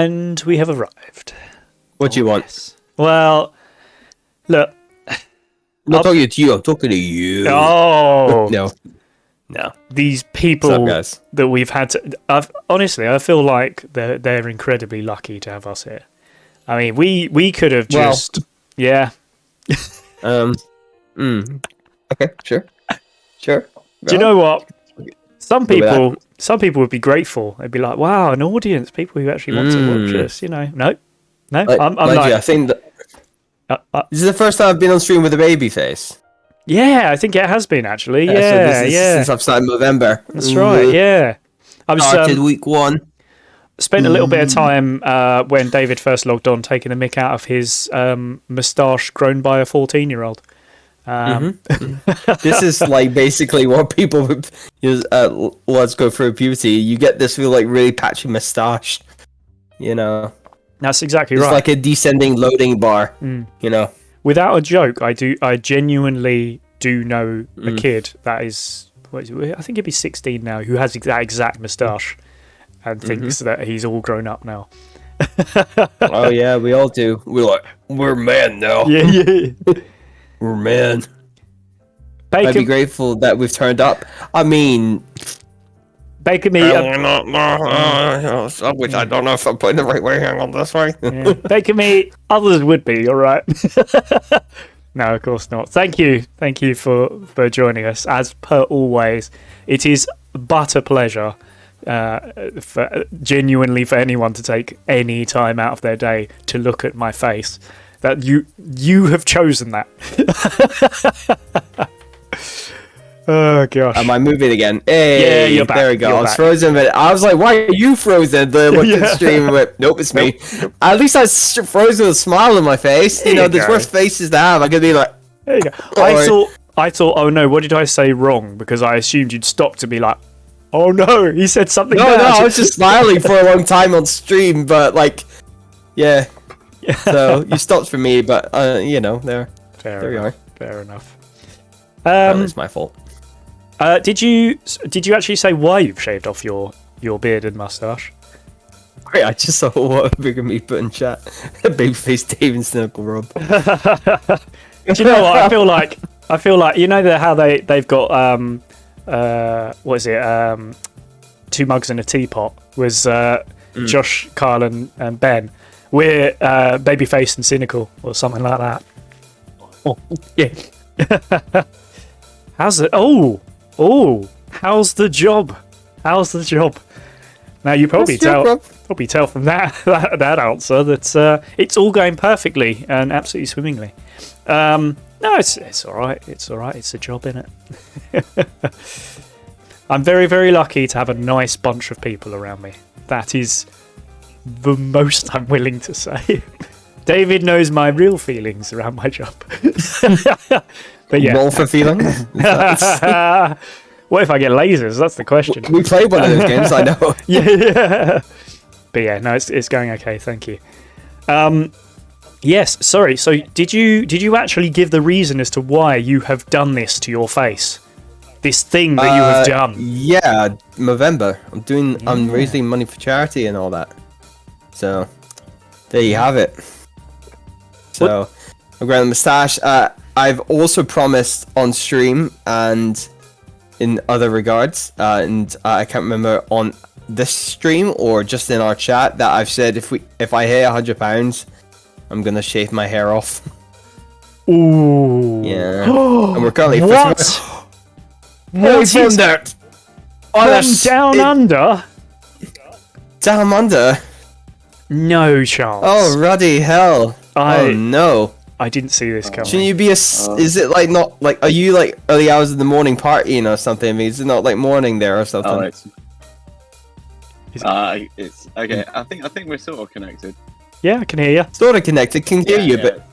And we have arrived. What do you want? Yes. Well, look. I'm not talking to you, I'm talking to you. Oh. No. These people What's up, guys? that we've had to... honestly, I feel like they're incredibly lucky to have us here. I mean, we could have just... Well, yeah. Okay, sure. Do you know what? Some people would be grateful. They'd be like, "Wow, an audience, people who actually want to watch us." You know, no. I'm like, I think that this is the first time I've been on stream with a baby face. yeah, I think it has been actually. So Yeah, this is since I've started November. That's right. Yeah, I was Started week 1. spent a little bit of time when David first logged on, taking the mick out of his moustache grown by a 14-year-old. This is like basically what people would use. Let's go through puberty. You get this feel like really patchy moustache. You know, That's exactly it's right. like a descending loading bar. You know, Without a joke, I genuinely do know a kid that is, I think he'd be 16 now, who has that exact moustache and thinks that he's all grown up now. oh yeah, we all do. We're men now. Yeah. We're men. Bacon, I'd be grateful that we've turned up. I mean, Bacon me, which I don't know if I'm putting the right way. Hang on, this way. yeah. Bacon me. Others would be all right. No, of course not. Thank you for joining us. As per always, it is but a pleasure. Genuinely, for anyone to take any time out of their day to look at my face, that you have chosen that. Oh gosh. Am I moving again? Hey, Yeah, you're back. There we go. You're I was back. frozen, but I was like, "Why are you frozen?" Then looked at the stream and went, "Nope, it's me." At least I was frozen with a smile on my face. You know, there's worse faces to have. I could be like, There you go. I thought, oh no, what did I say wrong? Because I assumed you'd stop to be like, oh no, he said something No, bad. I was just smiling for a long time on stream, but like, yeah. So you stopped for me, but you know, there we are. Fair enough. It's my fault. Did you actually say why you've shaved off your beard and mustache? Wait, I just saw what bigger me put in chat. Babyface Dave and Snorkel Rob. Do you know what? I feel like you know how they've got what is it? 2 mugs and a teapot was Josh, Kyle, and Ben. We're Babyface and Cynical or something like that. Oh yeah. How's it? Oh, how's the job? Now you probably tell from that answer that it's all going perfectly and absolutely swimmingly. No, it's all right. It's all right. It's a job, innit? I'm very, very lucky to have a nice bunch of people around me. That is the most I'm willing to say. David knows my real feelings around my job. But yeah. Roll for feelings? What if I get lasers? That's the question. We played one of those games, I know. Yeah. But yeah, no, it's going okay. Thank you. Yes, sorry. So did you actually give the reason as to why you have done this to your face? This thing that you have done? Yeah, November. I'm raising money for charity and all that. So there you have it. So I'm growing a moustache. I've also promised on stream and in other regards, and I can't remember on this stream or just in our chat, that I've said if I hit £100, I'm gonna shave my hair off. Ooh. Yeah. And we're currently what? What from there? From down under? Down under? No chance. Oh, ruddy hell. Oh no. I didn't see this coming. Shouldn't you be is it like not like, are you like early hours of the morning partying or something? I mean, is it not like morning there or something? Oh, it's okay. I think we're sort of connected. Yeah, I can hear you. Sort of connected. Can hear you, but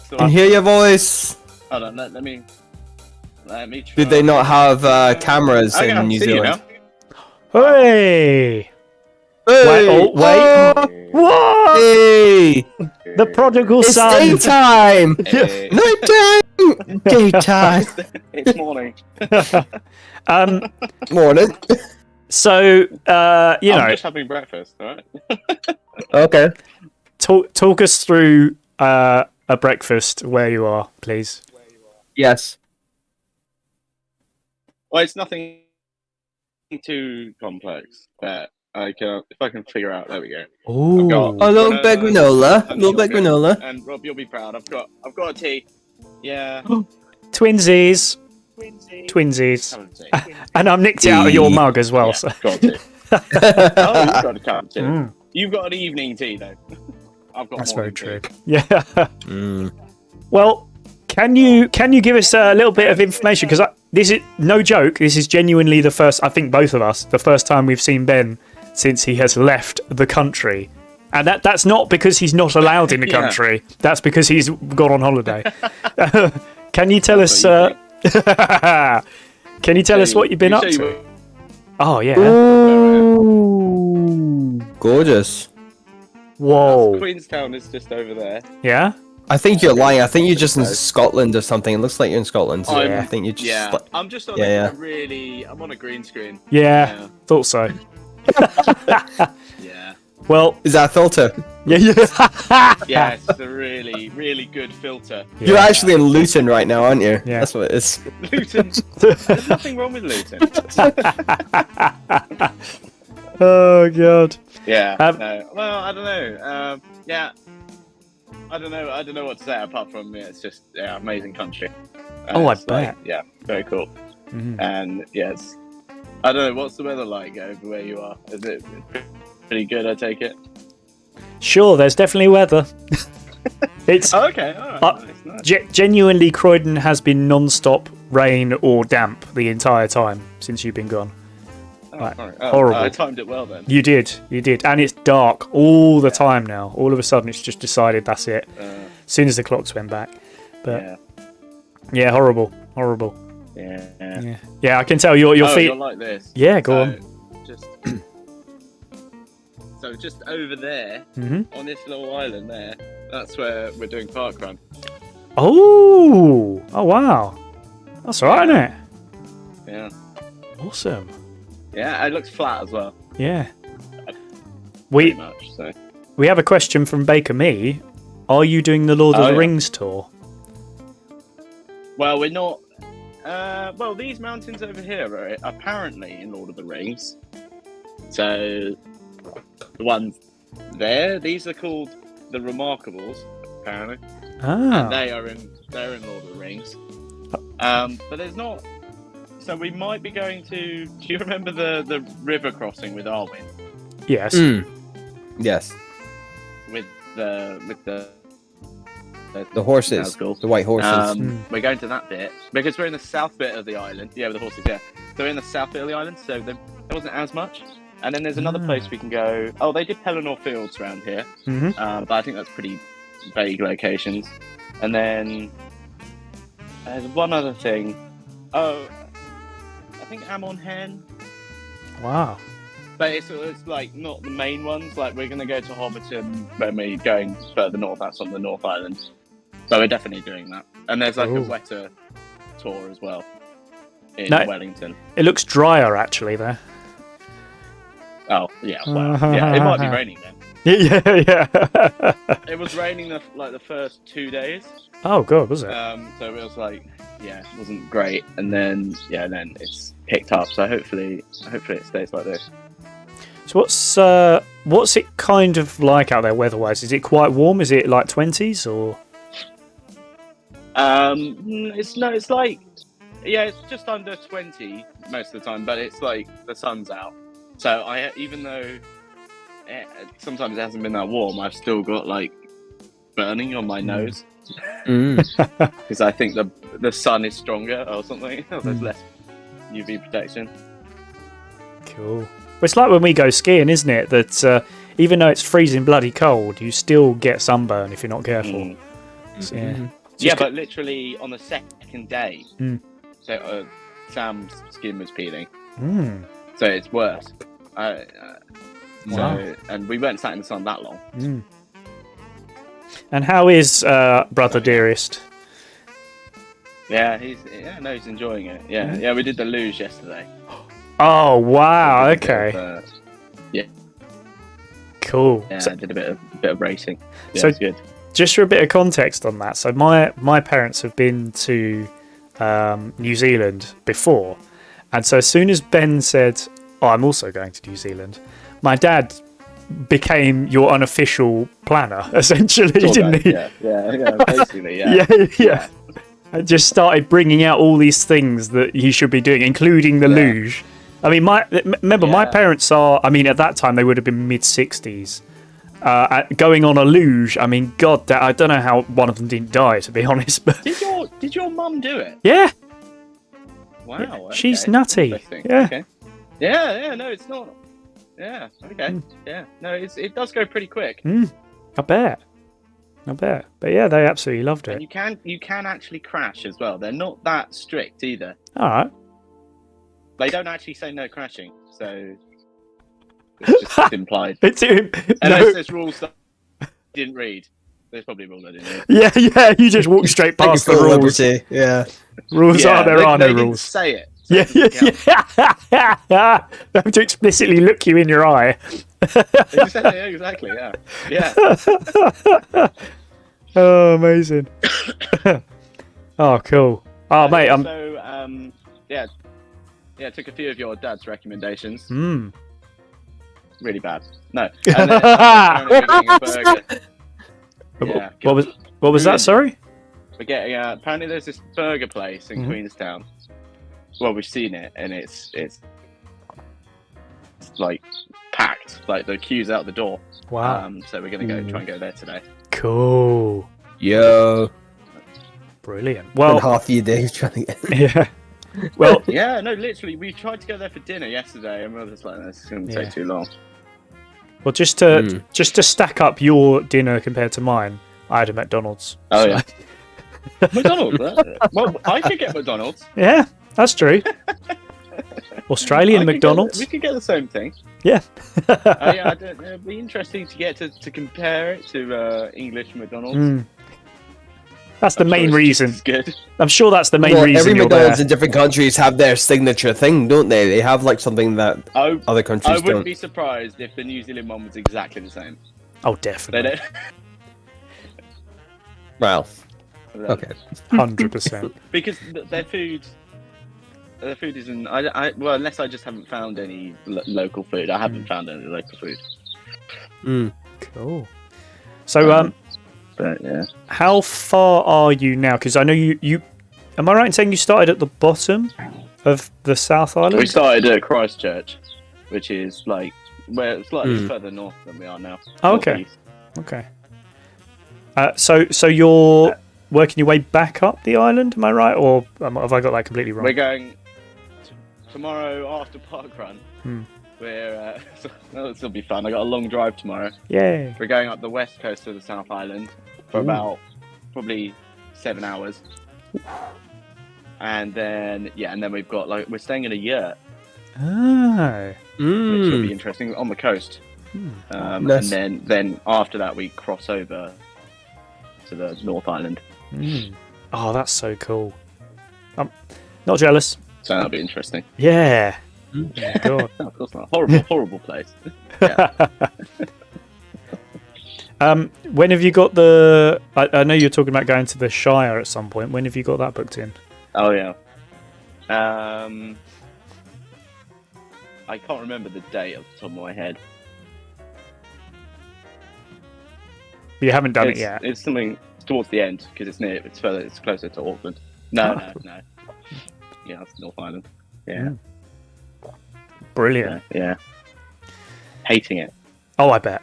can hear your voice. Hold on, let me try. Did they not have cameras in New Zealand? Hey! Hey! Wait! What? Hey! The prodigal It's son! daytime! Yeah. Nighttime! Daytime! It's morning. Morning. So, I'm know, just having breakfast, all right? Okay. talk us through a breakfast where you are, please. Yes. Well, it's nothing too complex. But if I can figure out, there we go. I've got Ooh. A little bit granola. A honey little bit yogurt, granola. and Rob, you'll be proud. I've got a tea. Yeah, Twinsies. have Twinsies. a tea. And I've nicked it out of your mug as well. Yeah, So. got a tea. Oh, you've got a cup of tea. Mm. You've got an evening tea though. I've got That's morning very true. tea. Yeah. Mm. Well, can you give us a little bit of information? Because this is no joke. This is genuinely the first. I think both of us, the first time we've seen Ben since he has left the country, and that's not because he's not allowed in the Yeah. country. That's because he's gone on holiday. Can you tell us? That's Can you tell us what you've been up You say you to? Oh yeah. Ooh. Gorgeous. Whoa. Queenstown is just over there. Yeah. I think you're lying. I think you're just in Scotland or something. It looks like you're in Scotland. I'm- I think you're just. Yeah, like- I'm just on Yeah, I'm on a green screen. Yeah. Thought so. Yeah. Well. Is that a filter? Yeah. Yeah, it's a really, really good filter. You're actually in Luton right now, aren't you? Yeah. That's what it is. Luton. There's nothing wrong with Luton. Oh god. Yeah. Um, No. Well, I don't know. Yeah. I don't know. I don't know what to say apart from it's just amazing country. Oh, I It's like, bet. yeah, very cool. Mhm. And yes, I don't know. What's the weather like over where you are? Is it pretty good? I take it. Sure, there's definitely weather. It's Oh, okay. All right. Nice. genuinely Croydon has been non-stop rain or damp the entire time since you've been gone. Oh, Right. sorry. Horrible. I timed it well then. You did, and it's dark all the time now. All of a sudden, it's just decided that's it. Uh, As soon as the clocks went back, but yeah. yeah, horrible. Yeah. Yeah, I can tell your Oh, feet. you're like this. Yeah, go on. Just. So just over there, Hmm. on this little island there, that's where we're doing parkrun. Oh wow, that's all right, isn't it? Yeah. Awesome. Yeah, it looks flat as well, Yeah. pretty We much. So. have a question from Baker Me. Are you doing the Lord of Oh, the yeah. Rings tour? Well, we're not. Well, these mountains over here are apparently in Lord of the Rings. So the ones there, these are called the Remarkables, apparently. Ah. They're in Lord of the Rings. But there's not. So we might be going to. Do you remember the river crossing with Arwen? Yes. Mm. Yes. With the The horses. That's cool. The white horses. We're going to that bit because we're in the south bit of the island. Yeah, with the horses. Yeah, so we're in the south bit of the island, so there wasn't as much. And then there's another place we can go. Oh, they did Pelennor Fields around here, Hmm. but I think that's pretty vague locations. And then there's one other thing. Oh, I think Amon Hen, Wow. but it's like not the main ones. Like we're gonna go to Hobbiton when we're going further north. That's on the North Island. So we're definitely doing that. And there's like Ooh. a wetter tour as well in No. Wellington. It looks drier actually there. Oh yeah, well, yeah. It might be raining then. Yeah. It was raining the first 2 days. Oh god, was it? So it was like, yeah, it wasn't great. And then then it's picked up. So hopefully it stays like this. So what's it kind of like out there weather-wise? Is it quite warm? Is it like 20s or? It's like, yeah, it's just under 20 most of the time, but it's like the sun's out. So even though sometimes it hasn't been that warm, I've still got like burning on my nose because I think the sun is stronger or something. There's less UV protection. Cool. Well, it's like when we go skiing, isn't it? That even though it's freezing bloody cold, you still get sunburn if you're not careful. So, yeah. Yeah, but literally on the second day, Mm. so Sam's skin was peeling, Mm. so it's worse. Wow. And we weren't sat in the sun that long. Mm. And how is Brother Dearest? Yeah, he's enjoying it. Yeah, we did the luge yesterday. Oh wow! Did a bit Okay, of, cool. yeah, So, I did a bit of racing. Yeah, So- it's good. just for a bit of context on that, so my parents have been to New Zealand before, and so as soon as Ben said, "Oh, I'm also going to New Zealand," my dad became your unofficial planner, essentially, Tour didn't guide, he? Yeah, basically, yeah. Yeah. And just started bringing out all these things that he should be doing, including the Yeah. luge. I mean, remember, my Yeah. parents are. I mean, at that time they would have been mid-60s. Going on a luge. I mean, God, I don't know how one of them didn't die, to be honest. But Did your mum do it? yeah, Wow, she's okay. nutty. Interesting. Yeah. Okay. Yeah, no, it's not. Yeah, okay. Yeah, no, it does go pretty quick. I bet. But yeah, they absolutely loved And it. you can actually crash as well. They're not that strict either. All right. They don't actually say no crashing, so it's just implied. It's Unless no. there's rules that I didn't read. There's probably a rule I didn't read. Yeah. You just walk straight Thank you past for the the rules. liberty. Yeah. Rules are there are no they didn't rules. say it. So Yeah. it doesn't count. They have to explicitly look you in your eye. Exactly. Yeah. Oh, amazing. Oh, cool. Oh, mate, I'm. So, yeah. Took a few of your dad's recommendations. Mm. Really bad. No. And then apparently we're getting a burger. Yeah, What was that? Sorry. We're getting. Apparently, there's this burger place in Queenstown. Well, we've seen it, and it's like packed. Like the queue's out the door. Wow. So we're gonna try and go there today. Cool. Yo. Brilliant. Well, Well, half your day trying to get. yeah. Well, Yeah, no, literally, we tried to go there for dinner yesterday, and we were just like, this is gonna Yeah. take too long. well, just to stack up your dinner compared to mine, I had a McDonald's. Oh so- yeah. McDonald's. Well, I could get McDonald's. Yeah, that's true. Australian I could McDonald's. we could get the same thing. Yeah. Yeah, it'd be interesting to get to compare it to English McDonald's. Mm. That's the I'm sure main it's reason. just as good. I'm sure that's the main Well, reason every you're McDonald's there. in different countries have their signature thing, don't they? They have like something that I other countries wouldn't don't. be surprised if the New Zealand one was exactly the same. Oh, They definitely. Well, don't. okay. 100%. Because their food isn't. Well, unless I just haven't found any local food. I haven't found any local food. Mm. Cool. So, But yeah. how far are you now? Because I know you. Am I right in saying you started at the bottom of the South Island? We started at Christchurch, which is like slightly Mm. further north than we are now. Oh, okay. Northeast. Okay. So you're working your way back up the island, am I right? Or have I got that completely wrong? We're going tomorrow after parkrun. Hmm. We're this will be fun. I got a long drive tomorrow. Yay. We're going up the west coast of the South Island for about probably 7 hours, and then we've got we're staying in a yurt, Oh. which will be Mm. interesting on the coast. Nice. And then after that we cross over to the North Island. Mm. Oh, that's so cool. I'm not jealous. So that'll be interesting. Yeah. Oh my God. No, of course not. Horrible place. When have you got the? I know you're talking about going to the Shire at some point. When have you got that booked in? Oh yeah. I can't remember the date off the top of my head. You haven't done it It's, yet. it's something towards the end because it's near. It's further. It's closer to Auckland. No. Yeah, it's North Island. Yeah. Brilliant. Yeah. Hating it. Oh, I bet.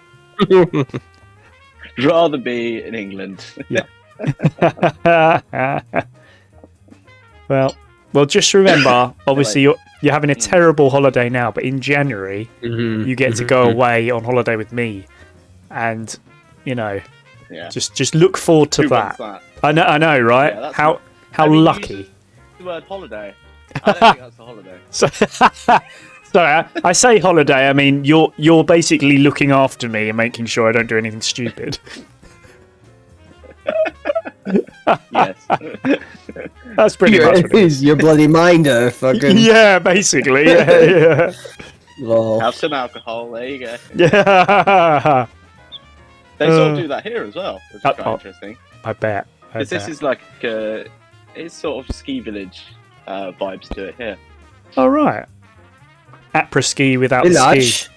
Rather be in England. well, just remember. Obviously, you're having a terrible holiday now, but in January Mhm. you get to go away on holiday with me, and Yeah. just look forward to Who that. wants that? I know, right? Yeah, that's how I mean, lucky. The word holiday. I don't think that's a holiday. So, sorry, I say holiday. I mean you're basically looking after me and making sure I don't do anything stupid. Yes. That's pretty much what it is. Your bloody minder, fucking. Yeah, basically. Yeah. Lol. Have some alcohol. There you go. Yeah. They sort of do that here as well, which is quite oh. interesting. I bet. Because this is like it's sort of ski village vibes to it here. All right. Après ski without the ski. Village.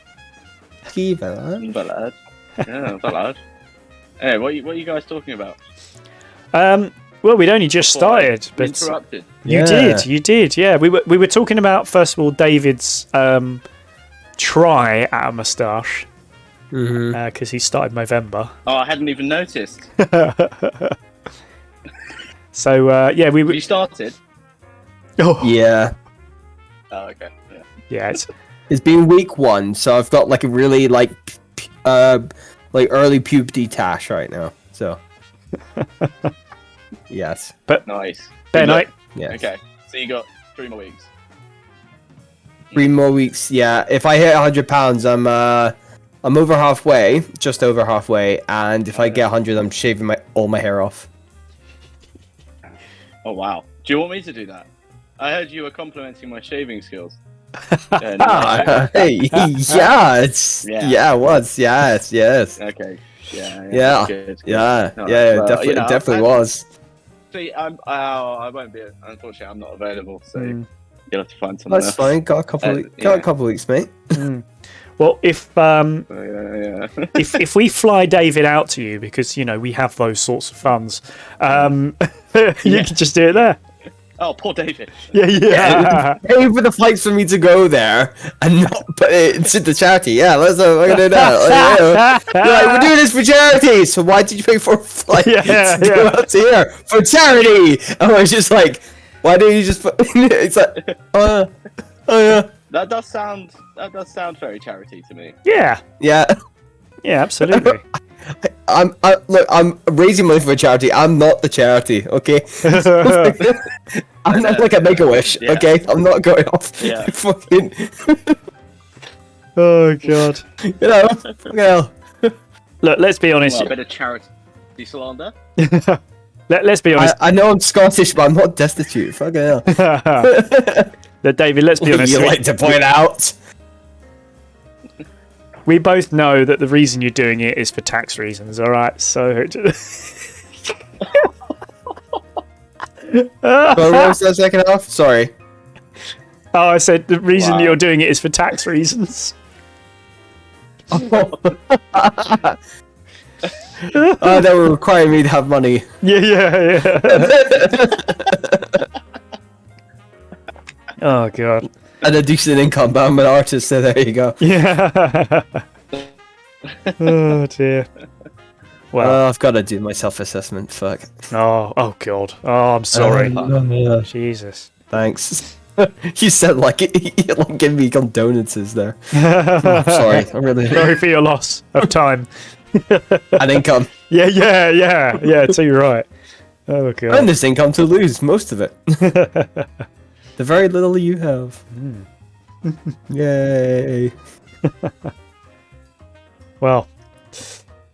Ski village. Ballad. Yeah, ballad. Anyway, what are you guys talking about? Well, we'd only just started, but Interrupted. you did. Yeah, we were talking about first of all David's try at a moustache because he started November. Oh, I hadn't even noticed. So yeah, You started? Oh. Yeah. Oh, okay. Yeah. Yeah, It's been week 1, so I've got like a really like early puberty tash right now. So yes. But Nice. Ben, Yes. Okay, so you got 3 more weeks. 3 more weeks. Yeah. If I hit 100 pounds, I'm over halfway, just over halfway, and if I get 100, I'm shaving all my hair off. Oh wow. Do you want me to do that? I heard you were complimenting my shaving skills. Hey, it was. Yes. Okay. Yeah. Yeah. Good. Yeah. No, Yeah. well, Definitely. you know, It definitely I- was. See, I won't be. Unfortunately, I'm not available, so you'll have to find someone That's else. fine. Got a couple. Got a couple weeks, mate. well, if Yeah. if we fly David out to you because we have those sorts of funds, you can just do it there. Oh, poor David. Yeah. Pay for the flights for me to go there and not put it into the charity. Yeah, let's we're gonna do that. Like, we're doing this for charity. So why did you pay for a flight to go out to here for charity? And I was just like, why don't you just put? It's like, oh yeah. That does sound very charity to me. Yeah. Yeah. Yeah, absolutely. Look, I'm raising money for a charity. I'm not the charity, okay? I'm not like a Make-A-Wish, Yeah. okay? I'm not going off. Yeah. Fucking, Oh god. fucking hell. Look, let's be honest. Well, a bit of charity slander. Let's be honest. I know I'm Scottish, but I'm not destitute. Fucking hell. David, let's be honest. You like to point out. We both know that the reason you're doing it is for tax reasons, all right? So. What was that second half? Sorry. Oh, I said the reason Wow. you're doing it is for tax reasons. Oh, that would require me to have money. Yeah. Oh god. And a decent income, but I'm an artist, so there you go. Yeah. Oh dear. Well. I've got to do my self-assessment. Fuck. Oh god. Oh, I'm sorry. Yeah. Jesus. Thanks. You said like giving me condolences there. I'm sorry. I'm really Sorry for your loss of time. an income. Yeah. Too right. Oh god. And this income to lose most of it. The very little you have. Yay. Well.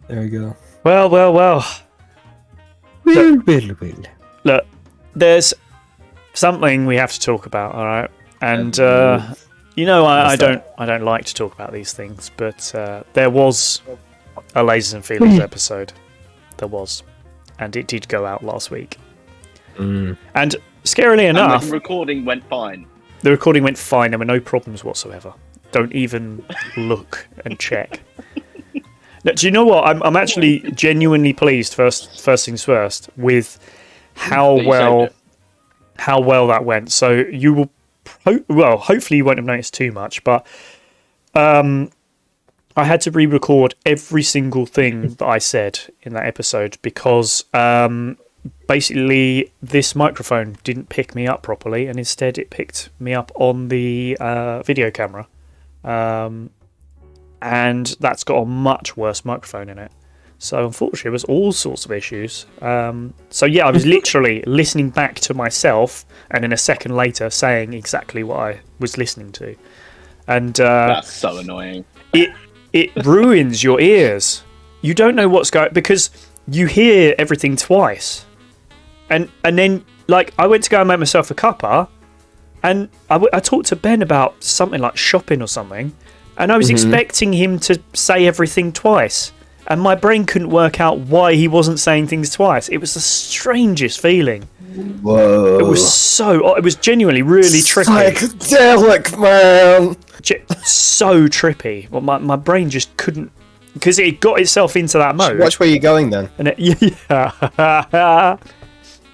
There we go. Well. Well. Look, there's something we have to talk about, all right? And I don't like to talk about these things, but there was a Lasers and Feelings episode. There was, and it did go out last week. And scarily enough, And the recording went fine. the recording went fine. There were no problems whatsoever. Don't even look and check. Now, do you know what? I'm actually genuinely pleased. First things first, with how That you well that went. So you will, hopefully you won't have noticed too much, but I had to re-record every single thing that I said in that episode because basically this microphone didn't pick me up properly, and instead it picked me up on the video camera. And that's got a much worse microphone in it. So unfortunately, there was all sorts of issues. So yeah, I was literally listening back to myself, and then a second later saying exactly what I was listening to. And That's so annoying. it ruins your ears. You don't know what's going because you hear everything twice. and then like I went to go and make myself a cuppa, and I talked to Ben about something like shopping or something, and I was expecting him to say everything twice, and my brain couldn't work out why he wasn't saying things twice. It was the strangest feeling. Whoa! It was genuinely really trippy. Psychedelic, man. So trippy. Well, my brain just couldn't, because it got itself into that mode. Watch where you're going then. And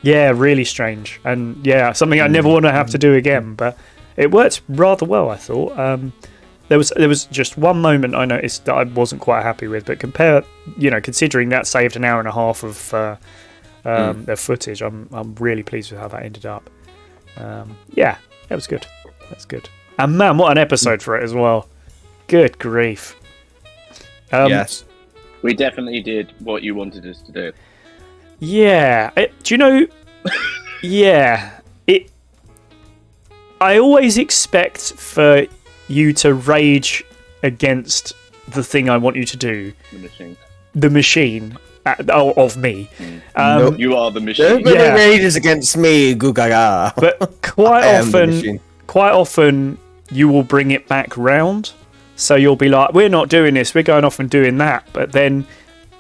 yeah, really strange, and yeah, something I never want to have to do again. But it worked rather well, I thought. There was just one moment I noticed that I wasn't quite happy with, but considering that saved an hour and a half of their footage, I'm really pleased with how that ended up. Yeah, that was good. That's good. And man, what an episode for it as well. Good grief. Yes. We definitely did what you wanted us to do. Yeah. Do you know... yeah. I always expect for you to rage against the thing I want you to do. The machine. Of me. Nope. You are the machine. Nobody rages against me, Gugaga. But quite often you will bring it back round. So you'll be like, we're not doing this, we're going off and doing that. But then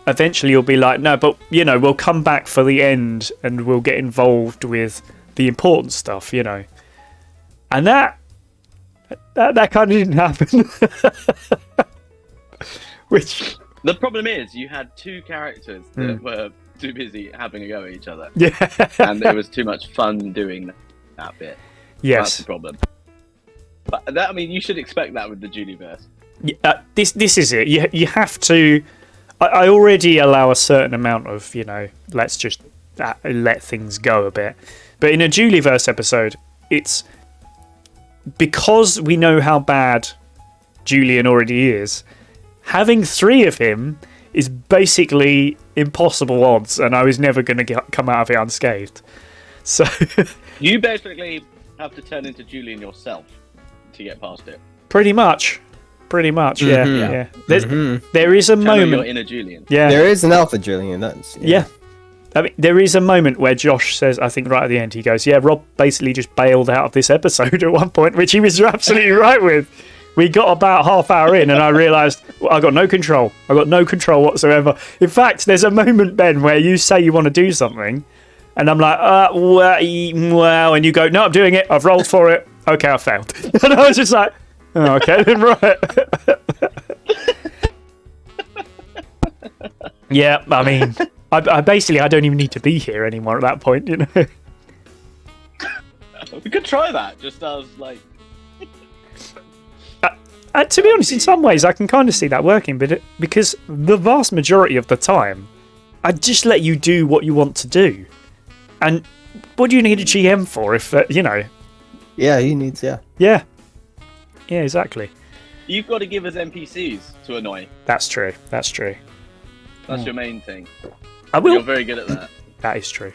eventually you'll be like, no, but we'll come back for the end and we'll get involved with the important stuff, And that kind of didn't happen. Which the problem is you had two characters that were too busy having a go at each other. Yeah. And it was too much fun doing that bit. Yes. That's the problem. But that, you should expect that with the Julieverse. This is it. You have to. I already allow a certain amount of let's just let things go a bit. But in a Julieverse episode, it's because we know how bad Julian already is. Having 3 of him is basically impossible odds, and I was never going to come out of it unscathed. So you basically have to turn into Julian yourself to get past it. Pretty much, yeah. There is a moment. Your inner Julian. Yeah, there is an alpha Julian. Yeah. There is a moment where Josh says, I think right at the end, he goes, "Yeah, Rob basically just bailed out of this episode at one point," which he was absolutely right with. We got about half hour in, and I realised I got no control. I got no control whatsoever. In fact, there's a moment, Ben, where you say you want to do something, and I'm like, well, and you go, "No, I'm doing it. I've rolled for it. Okay, I failed." And I was just like, "Oh, okay, then right." Yeah, I basically I don't even need to be here anymore at that point, We could try that, just as like. To be honest, in some ways, I can kind of see that working, but because the vast majority of the time, I just let you do what you want to do, and what do you need a GM for if Yeah, he needs Yeah, exactly. You've got to give us NPCs to annoy. That's true. That's your main thing. You're very good at that. That is true.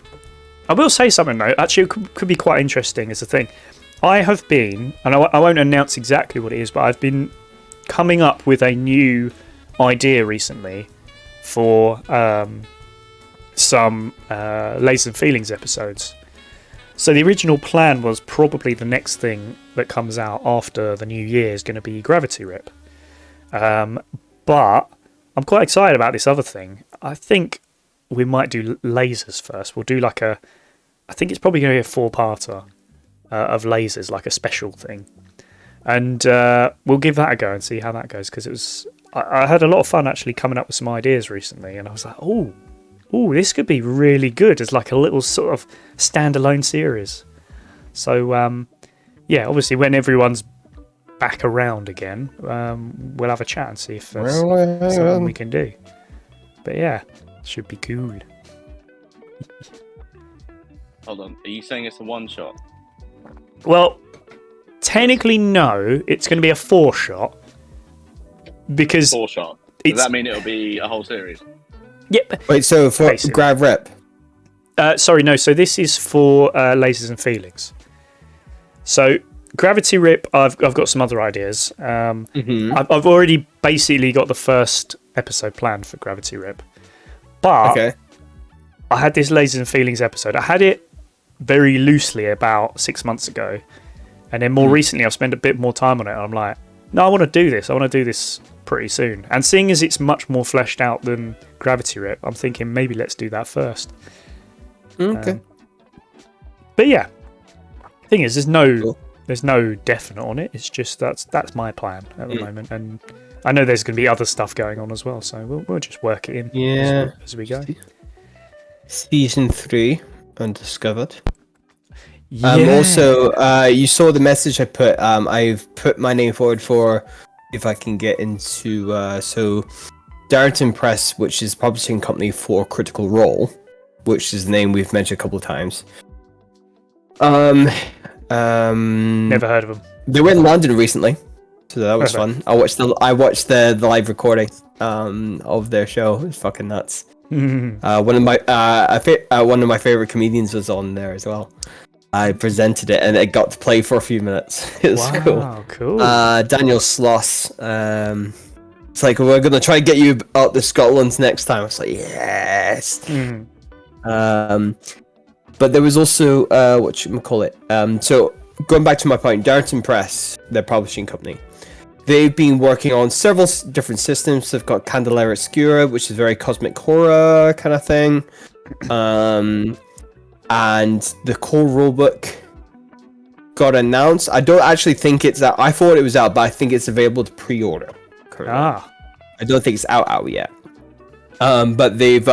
I will say something though. Actually, it could be quite interesting as a thing. I have been, and I won't announce exactly what it is, but I've been coming up with a new idea recently for some Lasers and Feelings episodes. So the original plan was probably the next thing that comes out after the new year is going to be Gravity Rip. But I'm quite excited about this other thing. I think we might do lasers first. We'll do I think it's probably going to be a 4-parter. Of lasers, like a special thing, and we'll give that a go and see how that goes, because I had a lot of fun actually coming up with some ideas recently, and I was like, oh, this could be really good as like a little sort of standalone series. So yeah, obviously when everyone's back around again, we'll have a chat and see if there's something we can do. But yeah, should be cool. Hold on, are you saying it's a one-shot? Well, technically no. It's going to be a 4-shot because 4-shot. Does that mean it'll be a whole series? Yep. Wait, so for Grav Rep? Sorry, no. So this is for Lasers and Feelings. So Gravity Rip, I've got some other ideas. I've already basically got the first episode planned for Gravity Rip, but I had this Lasers and Feelings episode. I had it very loosely about 6 months ago, and then more recently I've spent a bit more time on it. And I'm like, no, I want to do this. I want to do this pretty soon. And seeing as it's much more fleshed out than Gravity Rip, I'm thinking maybe let's do that first. Okay. But yeah, thing is, there's no definite on it. It's just that's my plan at the moment, and I know there's going to be other stuff going on as well. So we'll just work it in as we go. Season 3, Undiscovered. Yeah. Also, you saw the message I put. I've put my name forward for if I can get into so Darrington Press, which is publishing company for Critical Role, which is the name we've mentioned a couple of times. Never heard of them. They were in London recently, so that was fun. I watched the live recording of their show. It's fucking nuts. One of my favorite comedians was on there as well. I presented it and it got to play for a few minutes. It was cool. Daniel Sloss. It's like, we're gonna try and get you out to Scotland next time. It's like, yes. But there was also so going back to my point, Darrington Press, their publishing company, they've been working on several different systems. They've got Candelera Obscura, which is very cosmic horror kind of thing, and the core rulebook got announced. I don't actually think it's out. I thought it was out, but I think it's available to pre-order currently. I don't think it's out yet. But they've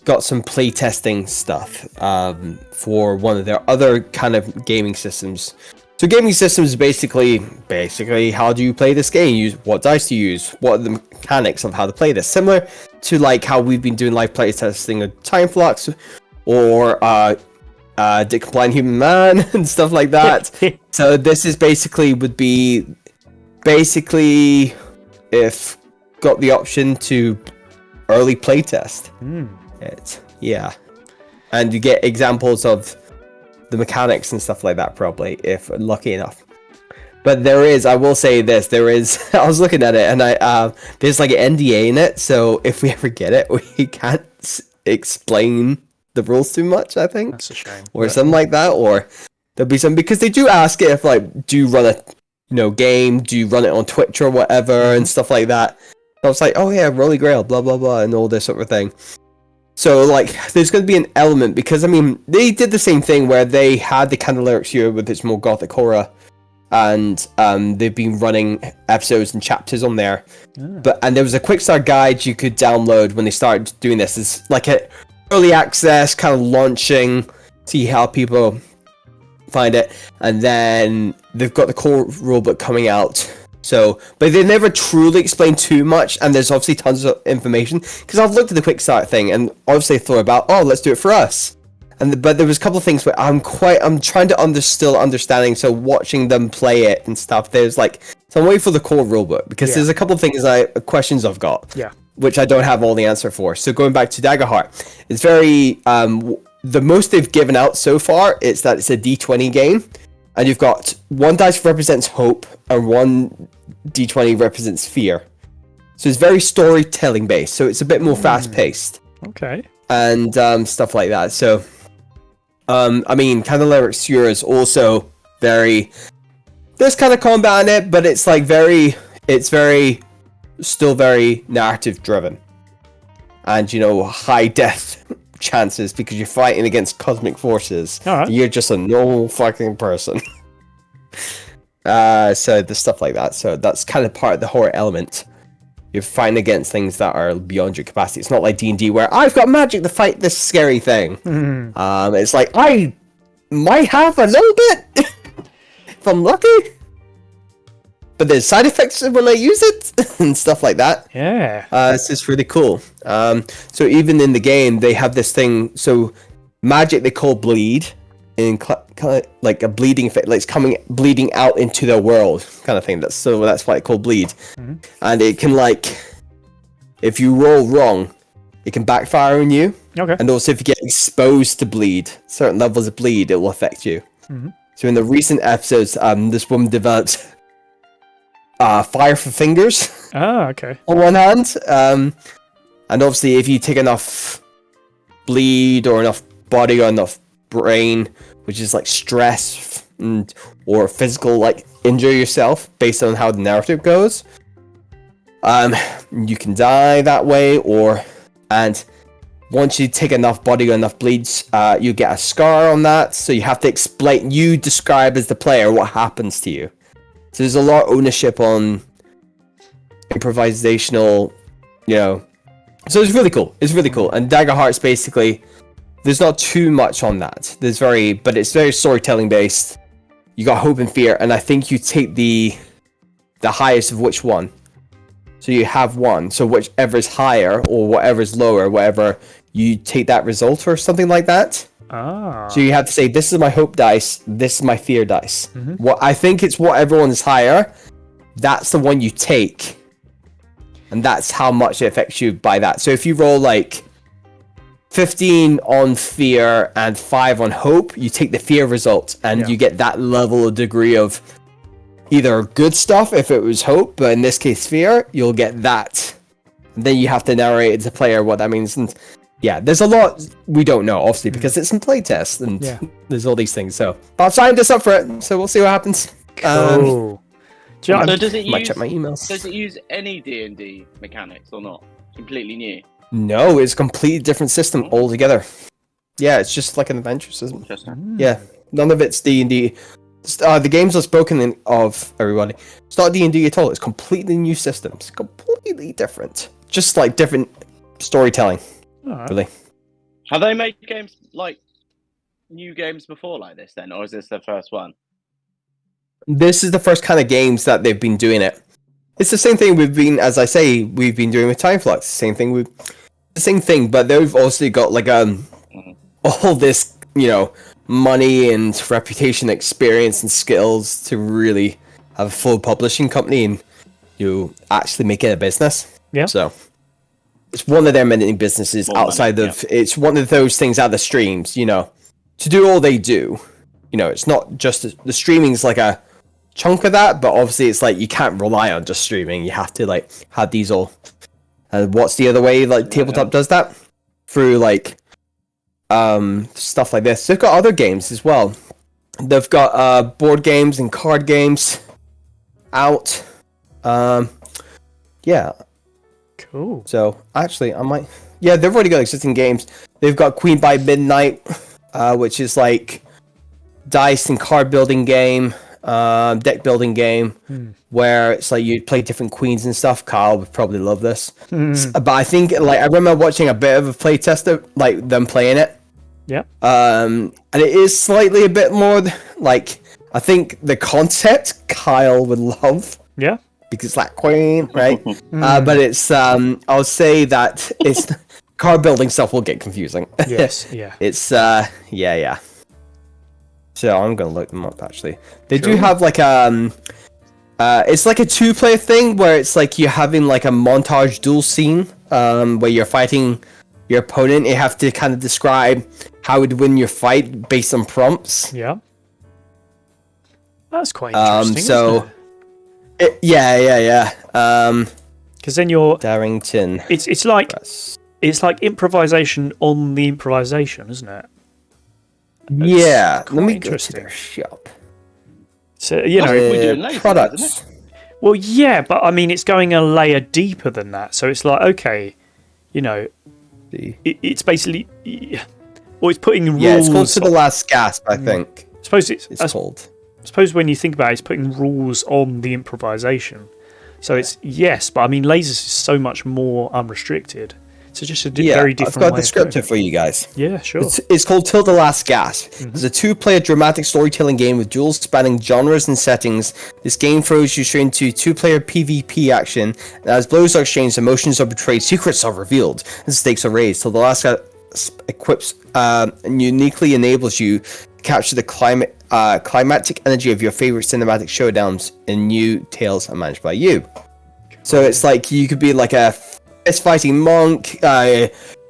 got some playtesting stuff for one of their other kind of gaming systems. So gaming systems is basically how do you play this game? What dice do you use? What are the mechanics of how to play this? Similar to like how we've been doing live playtesting of Time Flux or Dick Blind Human Man and stuff like that. So this is would be if got the option to early playtest. And you get examples of the mechanics and stuff like that probably if lucky enough. But I will say this, I was looking at it and there's like an NDA in it, so if we ever get it, we can't explain the rules too much, I think. That's a shame. Or something like that, or there'll be some, because they do ask it if like, do you run a game, do you run it on Twitch or whatever and stuff like that. I was like, oh yeah, Rolly Grail, blah blah blah, and all this sort of thing. So like, there's going to be an element, because I mean, they did the same thing where they had the Candelera Obscura with its more gothic horror, and they've been running episodes and chapters on there. And there was a quick start guide you could download when they started doing this. It's like an early access kind of launching, see how people find it, and then they've got the core rulebook coming out. So, but they never truly explain too much, and there's obviously tons of information, because I've looked at the quick start thing and obviously thought about, let's do it for us. But there was a couple of things where I'm trying to still understanding, so watching them play it and stuff, there's like, so I'm waiting for the core rulebook, because there's a couple of things questions I've got, which I don't have all the answer for. So going back to Daggerheart, it's very, the most they've given out so far is that it's a D20 game, and you've got one dice represents hope, and one D20 represents fear. So it's very storytelling based, so it's a bit more fast paced. Okay. And stuff like that. So, I mean, Candelera Obscura is also very... There's kind of combat in it, but it's like still very narrative driven. And, high death chances because you're fighting against cosmic forces. Right. You're just a normal fucking person. So there's stuff like that. So that's kind of part of the horror element. You're fighting against things that are beyond your capacity. It's not like D&D where I've got magic to fight this scary thing. It's like I might have a little bit if I'm lucky. But there's side effects when I use it and stuff like that. Yeah. It's just really cool. So even in the game, they have this thing. So magic they call bleed, in like a bleeding effect, like it's bleeding out into the world kind of thing. That's why it's called bleed. And it can if you roll wrong, it can backfire on you. Okay. And also if you get exposed to bleed, certain levels of bleed, it will affect you. So in the recent episodes, this woman developed fire for fingers. Oh, okay. On one hand, and obviously if you take enough bleed or enough body or enough brain, which is like stress or physical like injure yourself based on how the narrative goes. You can die that way, and once you take enough body or enough bleeds, you get a scar on that. So you have to describe as the player what happens to you. So there's a lot of ownership on improvisational, So it's really cool. It's really cool. And Dagger Hearts, basically, there's not too much on that. But it's very storytelling based. You got hope and fear, and I think you take the highest of which one. So you have one. So whichever is higher or whatever is lower, whatever, you take that result or something like that. Ah. So you have to say, this is my hope dice, this is my fear dice. Mm-hmm. I think it's whatever one is higher, that's the one you take. And that's how much it affects you by that. So if you roll like 15 on fear and 5 on hope, you take the fear result and you get that level of degree of either good stuff if it was hope, but in this case fear, you'll get that. And then you have to narrate to the player what that means. And yeah, there's a lot we don't know, obviously, because it's in playtest and there's all these things. So I've signed us up for it, so we'll see what happens. Cool. So does it might check my emails. Does it use any D&D mechanics or not? Completely new? No, it's a completely different system altogether. Yeah, it's just like an adventure system. Interesting. Yeah, none of it's D&D. The games are spoken of, everybody. It's not D&D at all. It's completely new systems. Completely different. Just like different storytelling. Right. Really. Have they made games like new games before like this then, or is this the first one? This is the first kind of games that they've been doing it. It's the same thing we've been doing with Time Flux. Same thing, but they've also got like all this, money and reputation, experience and skills to really have a full publishing company and you actually make it a business. Yeah. So it's one of their many businesses outside of it's one of those things out of the streams, to do all they do. It's not just the streaming's like a chunk of that, but obviously it's like you can't rely on just streaming. You have to like have these all. What's the other way like tabletop does that? Through like stuff like this. They've got other games as well. They've got board games and card games out. Yeah. Cool. So actually, I might. Yeah, they've already got existing games. They've got Queen by Midnight, which is like dice and card building game, deck building game, where it's like you play different queens and stuff. Kyle would probably love this. But I think like I remember watching a bit of a play test of like them playing it. Yeah. And it is slightly a bit more like I think the concept Kyle would love. Yeah. Because it's like queen, right? But it's I'll say that it's card building stuff will get confusing. Yes. Yeah. It's yeah. So I'm gonna look them up actually. They do have like it's like a 2-player thing where it's like you're having like a montage duel scene where you're fighting your opponent. You have to kind of describe how you'd win your fight based on prompts. Yeah. That's quite interesting. So yeah. Because then you're Darrington. It's like improvisation on the improvisation, isn't it? Yeah, let me go to interesting. their shop. So We're doing later, products. isn't it? Well, yeah, but I mean, it's going a layer deeper than that. So it's like, okay, it's basically, well, it's putting rules. Yeah, it's called To the Last Gasp, I think. Suppose it's called. I suppose when you think about it, it's putting rules on the improvisation. So it's yes, but I mean, lasers is so much more unrestricted. So just a very different. I've got way the of doing descriptor it. for you guys. Yeah, sure. It's called Till the Last Gasp. It's a 2-player dramatic storytelling game with duels spanning genres and settings. This game throws you straight into 2-player PvP action. And as blows are exchanged, emotions are betrayed, secrets are revealed, and stakes are raised. Till the Last Gasp equips and uniquely enables you to capture the climactic energy of your favorite cinematic showdowns in new tales and managed by you. So it's like you could be like a fist-fighting monk,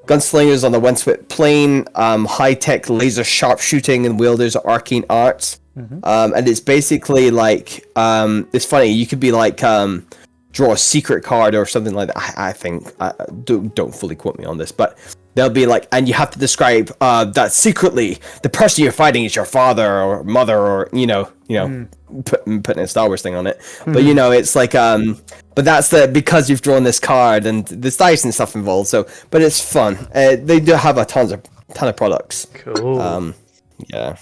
gunslingers on the Windswept Plain, high-tech laser sharpshooting and wielders of arcane arts. And it's basically like, it's funny, you could be like, draw a secret card or something like that. I think, don't fully quote me on this, but they'll be like, and you have to describe that secretly the person you're fighting is your father or mother, or putting a Star Wars thing on it. But it's like but that's because you've drawn this card and there's dice and stuff involved. So, but it's fun. They do have a ton of products. Cool. Yeah.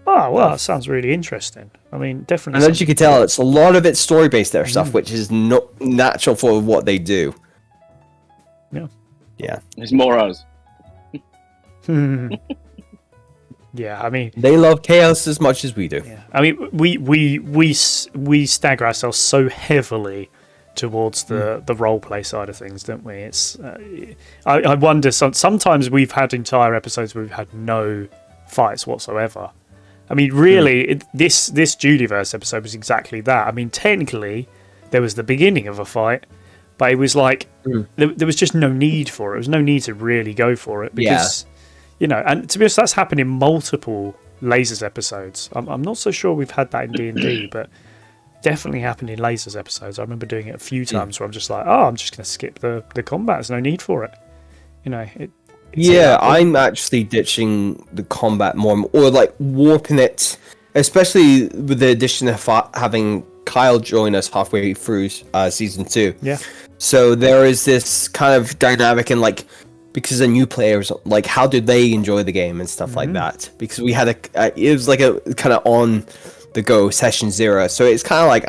Oh, well, that sounds really interesting. I mean, definitely. And as you can tell, it's a lot of it's story based their stuff, which is not natural for what they do. Yeah. There's more us. Yeah, I mean, they love chaos as much as we do. Yeah, I mean, we stagger ourselves so heavily towards the role play side of things, don't we? It's I wonder. Sometimes we've had entire episodes where we've had no fights whatsoever. I mean, really, this Judyverse episode was exactly that. I mean, technically, there was the beginning of a fight, but it was like there was just no need for it. There was no need to really go for it because, and to be honest, that's happened in multiple Lasers episodes. I'm not so sure we've had that in D&D, but definitely happened in Lasers episodes. I remember doing it a few times where I'm just like, I'm just going to skip the combat. There's no need for it. I'm actually ditching the combat more, or like warping it, especially with the addition of having Kyle join us halfway through season 2. Yeah. So there is this kind of dynamic in like, because the new players, like how did they enjoy the game and stuff like that? Because we had it was like a kind of on the go session 0. So it's kind of like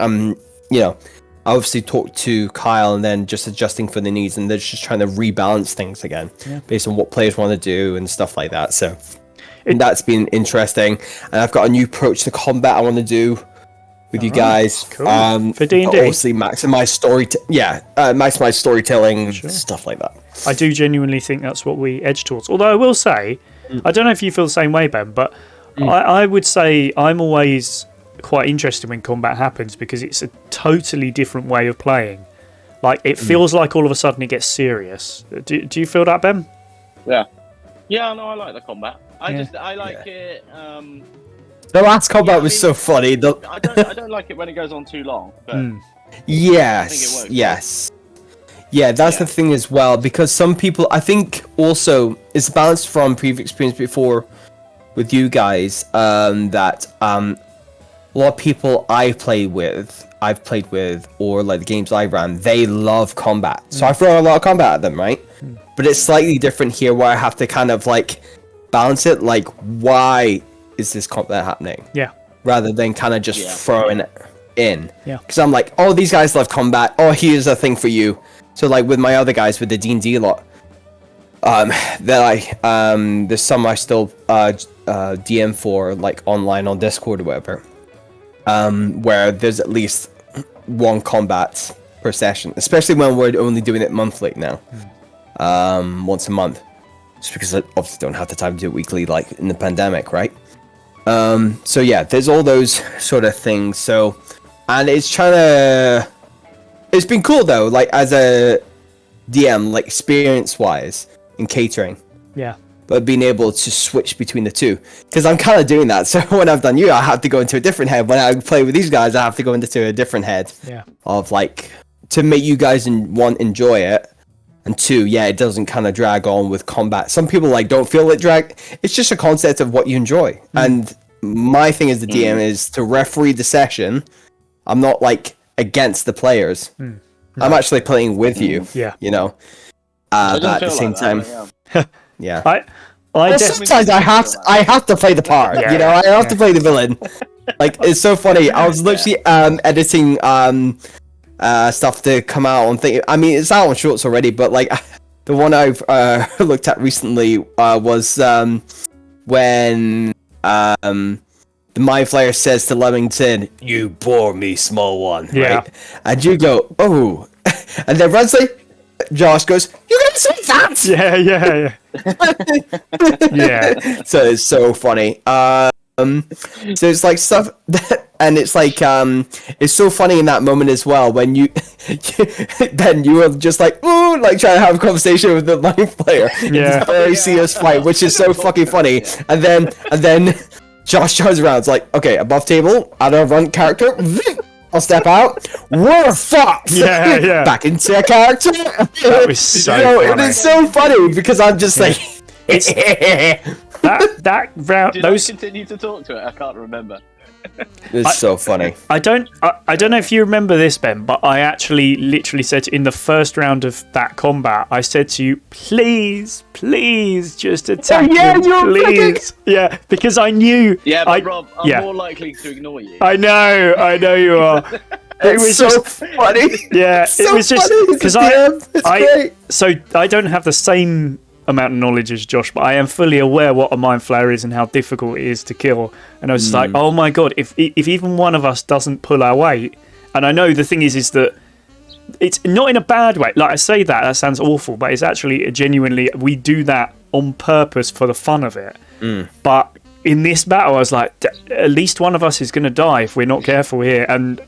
I obviously talked to Kyle and then just adjusting for the needs, and they're just trying to rebalance things again based on what players want to do and stuff like that. So that's been interesting, and I've got a new approach to combat I want to do with you guys. Cool. For D&D, obviously maximize maximize storytelling, stuff like that. I do genuinely think that's what we edge towards. Although I will say, I don't know if you feel the same way, Ben, but I would say I'm always quite interested when combat happens because it's a totally different way of playing. Like it feels like all of a sudden it gets serious. Do you feel that, Ben? Yeah, no, I like the combat. I like it. The last combat was so funny. I don't like it when it goes on too long. But yes, I think it works. yes. Yeah, that's the thing as well, because some people, I think also, it's balanced from previous experience before with you guys, that a lot of people I've played with, or like the games I ran, they love combat. So I throw a lot of combat at them, right? But it's slightly different here where I have to kind of like balance it, like why is this combat happening? Yeah. Rather than kind of just throwing it in. Yeah. Because I'm like, oh, these guys love combat. Oh, here's a thing for you. So like with my other guys, with the D&D lot, they're like, there's some I still DM for, like online on Discord or whatever, where there's at least one combat per session, especially when we're only doing it monthly now, once a month, just because I obviously don't have the time to do it weekly like in the pandemic, right? So yeah, there's all those sort of things. So, and it's been cool though, like as a DM, like experience-wise in catering. Yeah. But being able to switch between the two, because I'm kind of doing that. So when I've done you, I have to go into a different head. When I play with these guys, I have to go into a different head. Yeah. Of like to make you guys enjoy it, and 2, it doesn't kind of drag on with combat. Some people like don't feel it drag. It's just a concept of what you enjoy. And my thing as the DM is to referee the session. I'm not like against the players. I'm actually playing with you. Yeah. You know. But at the same time, yeah. Sometimes I have to play the part. Yeah, I have to play the villain. Like it's so funny. I was literally editing stuff to come out on thing. I mean, it's out on shorts already, but like the one I've looked at recently was when the Mind Flayer says to Leamington, "You bore me, small one." Yeah. Right? And you go, "Oh," and then Rensley, Josh goes, "You gonna say that?" Yeah. So it's so funny. So it's like stuff and it's like it's so funny in that moment as well when you Ben, you were just like ooh, like trying to have a conversation with the Mind Flayer. Yeah. It's a very serious fight, which is so fucking funny. And then Josh turns around, it's like, okay, above table, add a run character. I'll step out. We're fucked. Yeah. Back into a character. That was so And funny. it's so funny because I'm just like, that round. Did Those I continue to talk to it? I can't remember. it's so funny. I don't know if you remember this, Ben, but I actually literally said in the first round of that combat, I said to you, please just attack him, please. Yeah, because I knew. Yeah, but Rob, I'm yeah. more likely to ignore you. I know you are. It was so just funny. Yeah, It's so it was just funny. because It's great. So I don't have the same amount of knowledge as Josh, but I am fully aware what a mind flayer is and how difficult it is to kill. And I was just like, oh my god, if even one of us doesn't pull our weight, and I know the thing is that it's not in a bad way. Like I say that sounds awful, but it's actually genuinely we do that on purpose for the fun of it. But in this battle, I was like, at least one of us is going to die if we're not careful here, and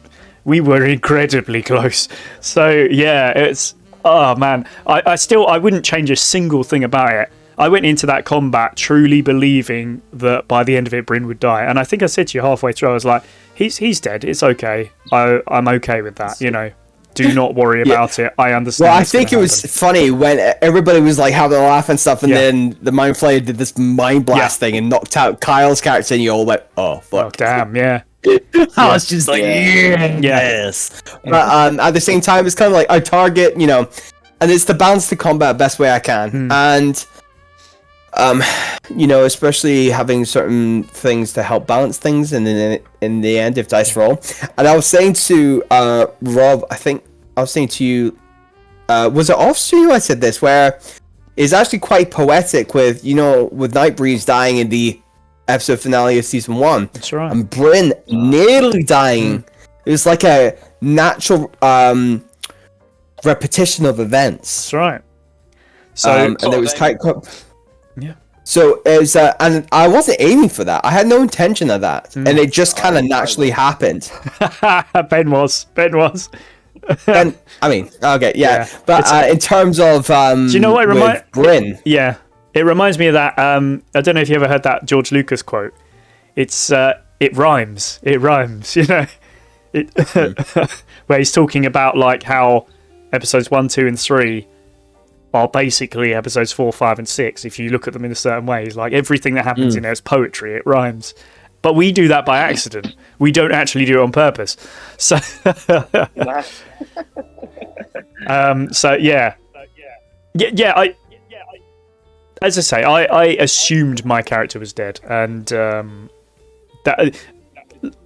we were incredibly close. So yeah, it's oh man, I wouldn't change a single thing about it. I went into that combat truly believing that by the end of it, Bryn would die, and I think I said to you halfway through, I was like, he's dead. It's okay. I'm okay with that. You know, do not worry about it. I understand. Well, I think it was funny when everybody was like having a laugh and stuff, and then the Mind Flayer did this mind blast thing and knocked out Kyle's character, and you all went, "Oh fuck!" Oh damn, yeah. I was just like, yes. Yeah. But at the same time, it's kind of like I target, you know, and it's to balance the combat best way I can, and you know, especially having certain things to help balance things, and then in the end, if dice roll. And I was saying to Rob, I think I was saying to you, was it off stream? I said this, where it's actually quite poetic with, you know, with Nightbreeze dying in the episode finale of season 1. That's right. And Bryn nearly dying. It was like a natural repetition of events. That's right. So and it was quite. Yeah. So it was, and I wasn't aiming for that. I had no intention of that, and it just kind of naturally happened. Ben was. And I mean, okay, yeah. Yeah. But in terms of, do you know what it reminds? Bryn? Yeah, it reminds me of that. I don't know if you ever heard that George Lucas quote. It's it rhymes. It rhymes. You know, where he's talking about like how episodes 1, 2, and 3 are basically episodes 4, 5, and 6. If you look at them in a certain way, like everything that happens in there is poetry. It rhymes. But we do that by accident. We don't actually do it on purpose. So, so yeah. As I say, I assumed my character was dead, and that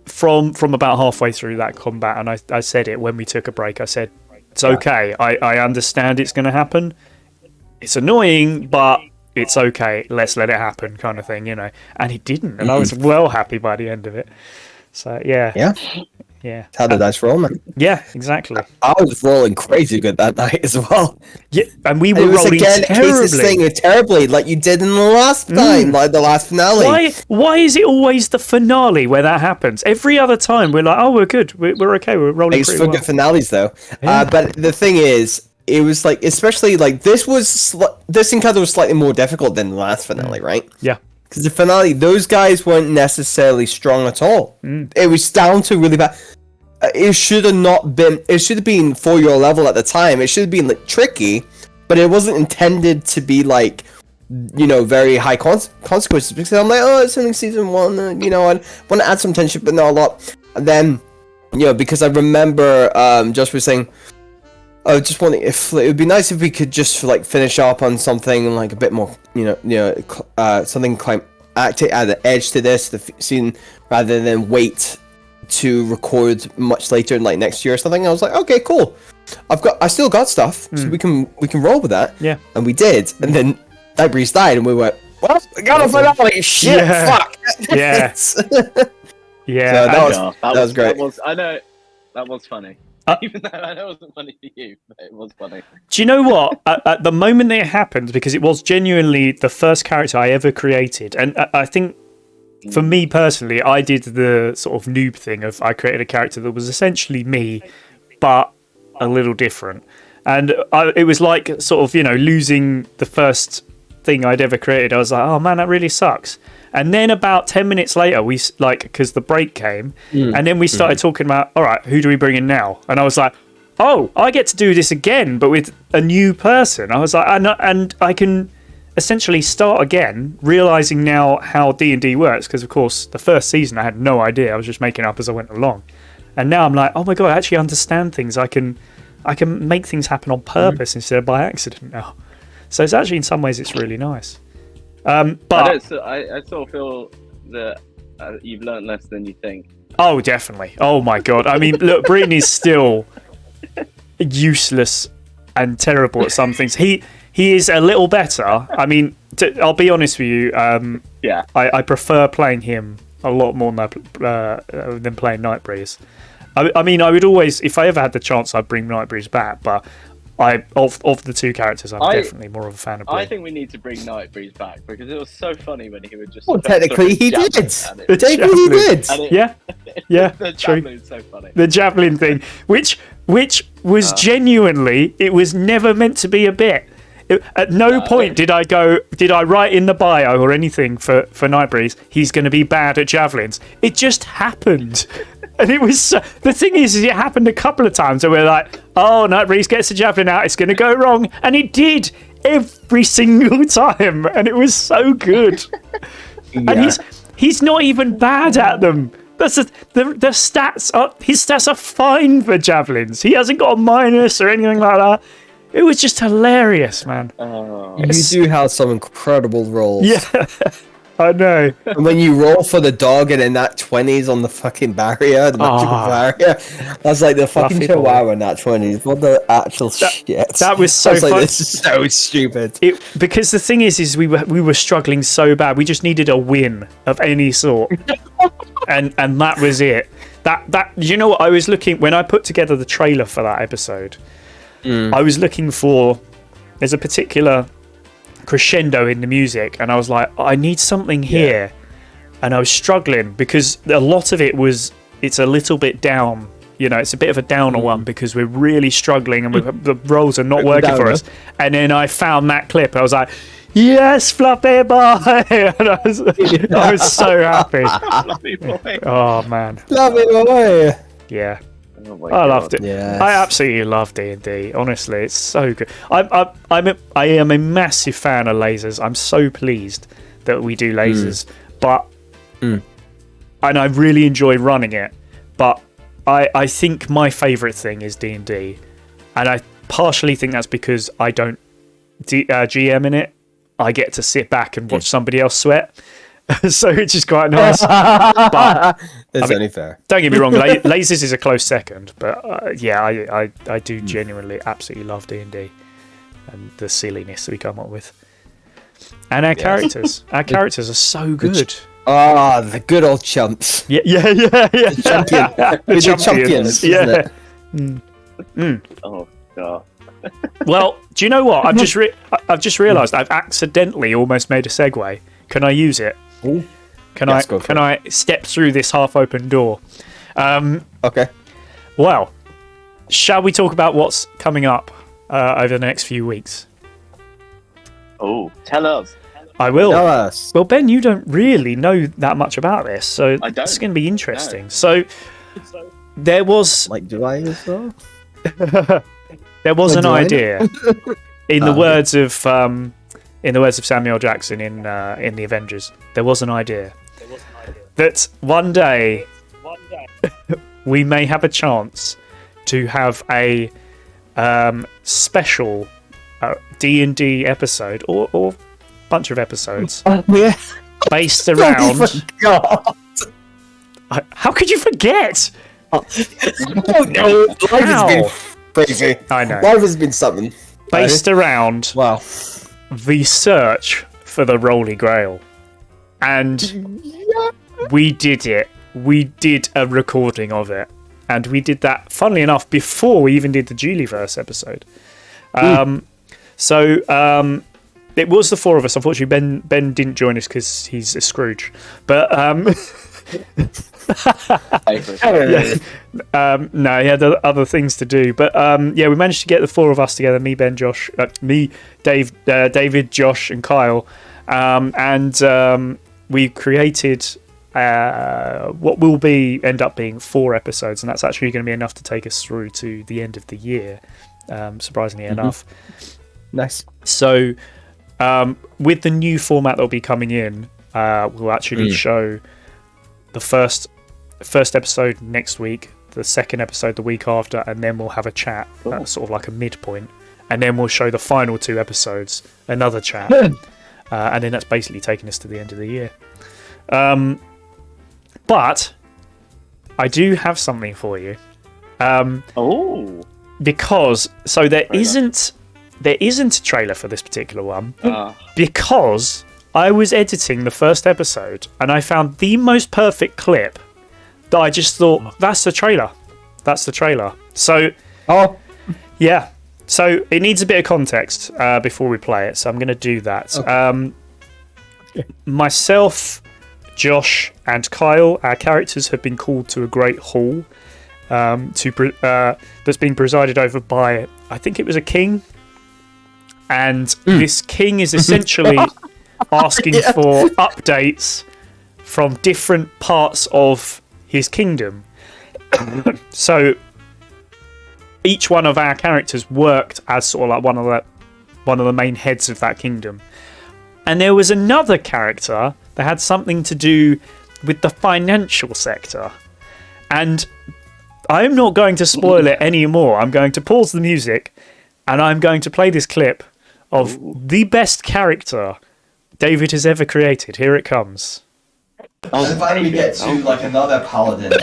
from about halfway through that combat, and I said it when we took a break. I said it's okay. I understand it's going to happen. It's annoying, but it's okay. Let's let it happen, kind of thing, you know. And it didn't, and I was well happy by the end of it. So yeah. How did dice roll, man? Yeah, exactly. I was rolling crazy good that night as well. Yeah, and we were And it was rolling again terribly. this thing terribly, like you did in the last time, like the last finale. Why is it always the finale where that happens? Every other time we're like, oh, we're good, we're okay, we're rolling Thanks pretty for well. good finales though. Yeah. But the thing is, it was like, especially like this encounter was slightly more difficult than the last finale, right? Yeah. Because the finale, those guys weren't necessarily strong at all. It was down to really bad. It should have not been. It should have been for your level at the time. It should have been like tricky, but it wasn't intended to be like, you know, very high consequences. Because I'm like, oh, it's only season 1. You know, I want to add some tension, but not a lot. And then, you know, because I remember Josh was saying, I just wanting if it would be nice if we could just like finish up on something like a bit more, something add an edge to this the scene rather than wait to record much later, like next year or something. I was like, okay, cool. I still got stuff, so we can roll with that. Yeah, and we did. And then Nightbreeze died, and we went, well, we got a finale. Shit, fuck. Yeah. Yeah, so that was great. I know that was funny. Even though I know it wasn't funny for you, but it was funny. Do you know what? At the moment that it happened, because it was genuinely the first character I ever created, and I think for me personally, I did the sort of noob thing of I created a character that was essentially me, but a little different. And it was like sort of, you know, losing the first thing I'd ever created. I was like, oh man, that really sucks. And then about 10 minutes later, because the break came, and then we started talking about, all right, who do we bring in now? And I was like, oh, I get to do this again, but with a new person. I was like, and I can essentially start again, realizing now how D&D works, because of course the first season I had no idea. I was just making up as I went along, and now I'm like, oh my god, I actually understand things. I can make things happen on purpose instead of by accident now. So it's actually, in some ways, it's really nice. But I sort of feel that you've learned less than you think. Oh, definitely. Oh my god. I mean, look, Breen is still useless and terrible at some things. He is a little better. I mean, I'll be honest with you. I prefer playing him a lot more than playing Nightbreeze. I mean, I would always, if I ever had the chance, I'd bring Nightbreeze back. But of the two characters, I'm definitely more of a fan of Breen. I think we need to bring Nightbreeze back because it was so funny when he would just. Well, technically he did. Technically he did. Yeah, the true. javelin's so funny. The javelin thing, which was genuinely, it was never meant to be a bit. At no point did I write in the bio or anything for Nightbreeze, he's going to be bad at javelins. It just happened. And it was, the thing is it happened a couple of times where we're like, oh, Nightbreeze gets the javelin out, it's going to go wrong. And it did every single time. And it was so good. And he's not even bad at them. That's the stats his stats are fine for javelins. He hasn't got a minus or anything like that. It was just hilarious, man. You do have some incredible rolls. Yeah, I know. And when you roll for the dog and then that 20s on the fucking barrier, the magical barrier, that's like the fucking chihuahua in that 20s. What the actual shit? That was so fun. Like, this is so stupid. Because the thing is we were struggling so bad. We just needed a win of any sort, and that was it. That you know what I was looking when I put together the trailer for that episode. I was looking for, there's a particular crescendo in the music, and I was like, I need something here. And I was struggling because a lot of it was, it's a little bit down, you know, it's a bit of a downer one because we're really struggling and the roles are not working for us. And then I found that clip and I was like, yes, Fluffy Boy! And I was so happy. Fluffy Boy. Oh man. Fluffy Boy! Yeah. Oh I loved it. Yes. I absolutely love D&D. Honestly, it's so good. I am a massive fan of lasers. I'm so pleased that we do lasers, and I really enjoy running it. But I think my favourite thing is D&D, and I partially think that's because I don't GM in it. I get to sit back and watch somebody else sweat. So it's just quite nice. But it's only fair. Don't get me wrong, lasers is a close second, but I do genuinely absolutely love D&D and the silliness that we come up with, and our characters. Our characters are so good. The good old chumps. Yeah. The champions. Yeah. Oh god. Well, do you know what? I've just realised I've accidentally almost made a segue. Can I use it? Ooh. Can I step through this half-open door? Okay. Well, shall we talk about what's coming up over the next few weeks? Oh, tell us. I will. Tell us. Well, Ben, you don't really know that much about this, so it's going to be interesting. No. So there was, do I as well? there was an idea in the words of Samuel Jackson in the Avengers. There was an idea that one day we may have a chance to have a special D&D episode or bunch of episodes based around. How could you forget? No, life has been crazy. I know. Life has been something. Based around Wow. the search for the Holy Grail. And we did it. We did a recording of it. And we did that, funnily enough, before we even did the Julieverse episode. So it was the four of us. Unfortunately, Ben didn't join us because he's a Scrooge. But no, he had other things to do. But we managed to get the four of us together: me, Ben, Josh, David, Josh, and Kyle. And we created what will end up being 4 episodes, and that's actually going to be enough to take us through to the end of the year, surprisingly enough. Nice. So with the new format that will be coming in, we'll actually show the first episode next week, the second episode the week after, and then we'll have a chat, sort of like a midpoint, and then we'll show the final 2 episodes, another chat, and then that's basically taking us to the end of the year. But I do have something for you. Because there isn't a trailer for this particular one, because I was editing the first episode and I found the most perfect clip that I just thought, that's the trailer. So, yeah. So it needs a bit of context before we play it. So I'm going to do that. Okay. Myself, Josh, and Kyle, our characters have been called to a great hall that's been presided over by, I think it was a king. And this king is essentially asking for updates from different parts of his kingdom. So each one of our characters worked as sort of like one of the main heads of that kingdom. And there was another character that had something to do with the financial sector. And I'm not going to spoil it anymore. I'm going to pause the music and I'm going to play this clip of the best character David has ever created. Here it comes. And finally we get to like another paladin,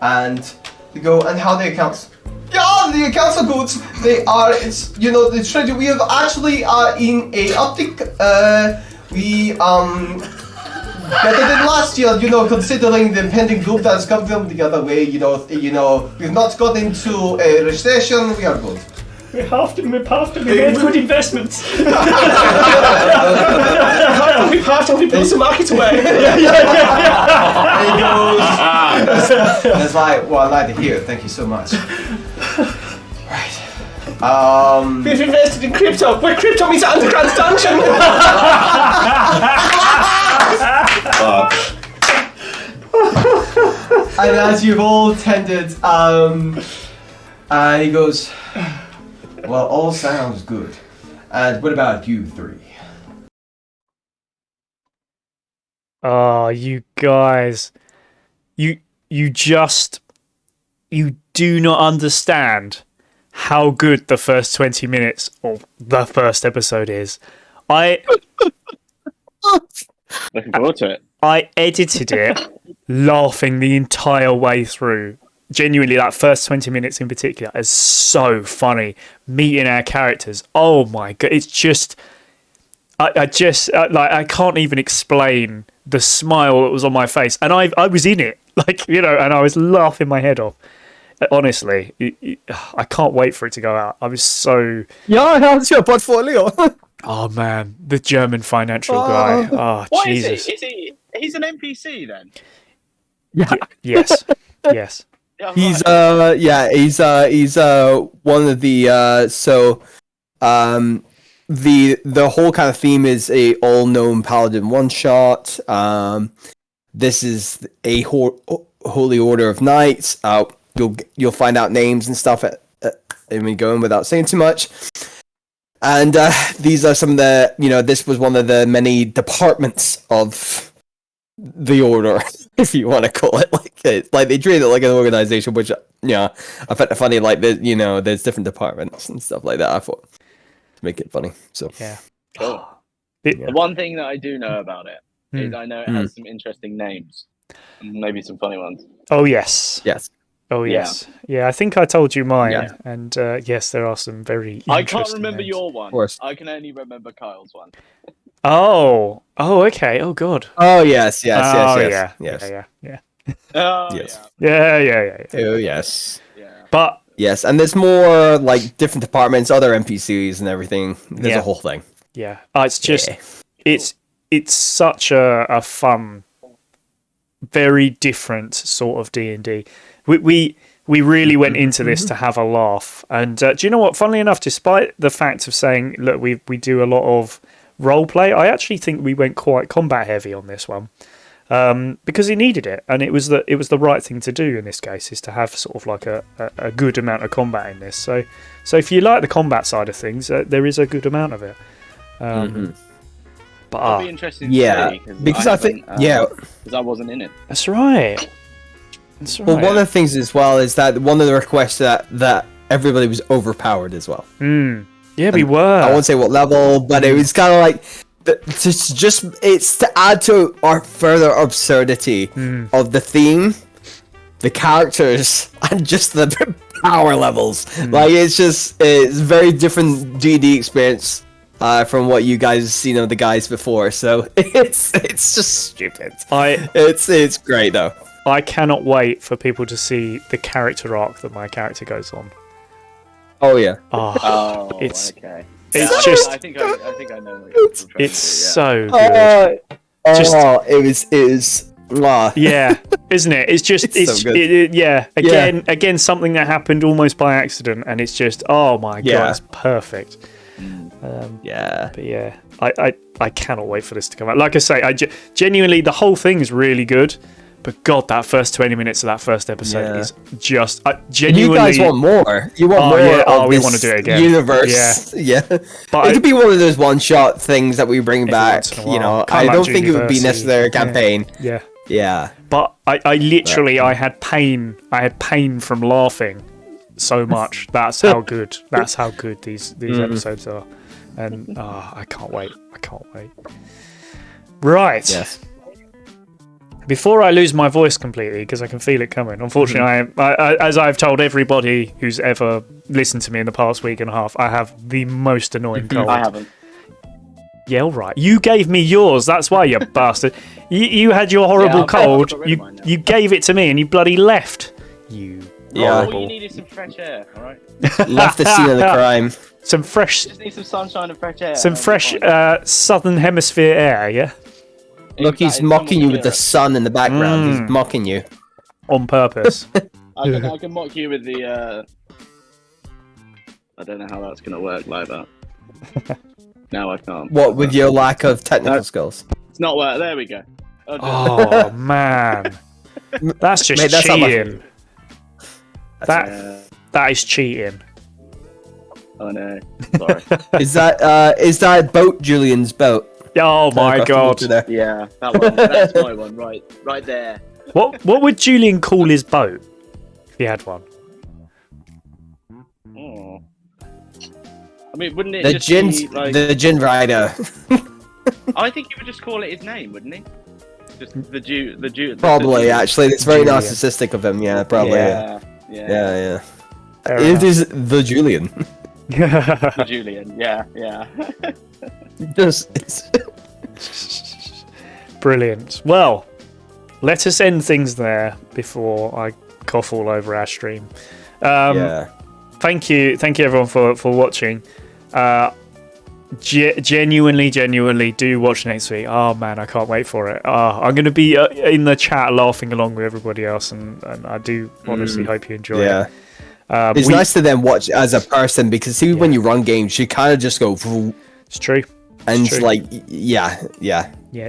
and we go, and how the accounts? Yeah, the accounts are good. They are. It's the treasure. We have actually in a uptick. We better than last year. Considering the impending group that's come from the other way. We've not got into a recession. We are good. We have to made good investments. We built some market away. And he goes, and it's like, well, I'd like to hear it. Thank you so much. Right. We've invested in crypto. Where crypto means underground dungeon. And as you've all attended, he goes, well, all sounds good. And what about you 3? Oh, you guys. You do not understand how good the first 20 minutes of the first episode is. Looking forward to it. I edited it laughing the entire way through. Genuinely, that first 20 minutes in particular is so funny. Meeting our characters. Oh my god, it's just... I I can't even explain the smile that was on my face. And I was in it, and I was laughing my head off. Honestly, I can't wait for it to go out. I was so... Yeah, how's your portfolio? Oh man, the German financial guy. Oh, What Jesus. is he? He's an NPC then? Yeah. Yes. Yes. Yeah, He's right. he's one of the the whole kind of theme is a all-known paladin one-shot. This is a holy order of knights. You'll find out names and stuff and we go in without saying too much. And these are some of the this was one of the many departments of the order, if you want to call it like they treat it like an organization, which I find it funny. There's different departments and stuff like that. I thought to make it funny. So Yeah. Cool. The one thing that I do know about it is I know it has some interesting names, and maybe some funny ones. Oh yes. yes. Oh yes. Yeah, I think I told you mine. Yeah. And yes, there are some very interesting I can't remember names. your one. Of course. I can only remember Kyle's one. Oh, okay. Oh god. Oh yes. Oh Yes. yeah. Yes. Yeah. Oh, Yes. Yeah. Oh yes. Yeah. But Yes, and there's more like different departments, other NPCs and everything. There's a whole thing. yeah, it's just Yeah. it's such a fun, very different sort of D&D. We really went into this to have a laugh. And do you know what? Funnily enough, despite the fact of saying, look, we do a lot of role play. I actually think we went quite combat heavy on this one. Because he needed it, and it was the right thing to do in this case, is to have sort of like a good amount of combat in this. So if you like the combat side of things, there is a good amount of it. But It'll be interesting to see, because I think because I wasn't in it. that's right. Well, one of the things as well is that one of the requests that everybody was overpowered as well. Yeah, we were. I won't say what level, but it was kind of like it's to add to our further absurdity of the theme, the characters, and just the power levels. Like it's very different D&D experience from what you guys have seen of the guys before. So it's just stupid. It's great though. I cannot wait for people to see the character arc that my character goes on. Oh yeah. It's okay. It's just. I think I know. What you're trying It's to do, so good. It was. Yeah, isn't it? It's just. It's so good. Again, something that happened almost by accident, and it's just. Oh my god, it's perfect. Yeah. But yeah, I cannot wait for this to come out. Like I say, genuinely the whole thing is really good. But God, that first 20 minutes of that first episode is just genuinely. You guys want more. You want more. Yeah. Of We this want to do it again. Universe. Yeah. But it could be one of those one-shot things that we bring back. You know, I don't think it would be necessarily a campaign. Yeah. But I literally I had pain. I had pain from laughing so much. That's how good. That's how good these episodes are. And I can't wait. Right. Yes. Before I lose my voice completely, because I can feel it coming. Unfortunately, I, as I've told everybody who's ever listened to me in the past week and a half, I have the most annoying cold. I haven't. Yeah, all right. You gave me yours. That's why, you bastard. You had your horrible cold. You gave it to me and you bloody left. You horrible. All you need is some fresh air, all right? Left the scene of the crime. Some fresh. Just need some sunshine and fresh air. Some fresh southern hemisphere air, yeah? Look, he's mocking you with the sun in the background. He's mocking you. On purpose. I can mock you with the. I don't know how that's going to work like that. No, I can't. What, with your lack of technical skills? It's not work. There we go. Oh, man. That's just Mate, that's cheating. That is cheating. Oh, no. Sorry. Is that boat Julian's boat? Oh my god. Yeah, that one. That's my one, right there. What would Julian call his boat if he had one? Oh. I mean, wouldn't it The just gin, be like... the gin rider. I think he would just call it his name, wouldn't he? Just the Jew. Probably, actually, it's very Julian. narcissistic of him. Yeah, probably. Yeah. It is the Julian. The Julian. Yeah. Brilliant. Well, let us end things there before I cough all over our stream. Thank you everyone for watching. Genuinely do watch next week. Oh man, I can't wait for it. I'm going to be in the chat laughing along with everybody else, and I do honestly hope you enjoy it. It's nice to then watch as a person, because see, when you run games, you kind of just go. It's true. And it's like,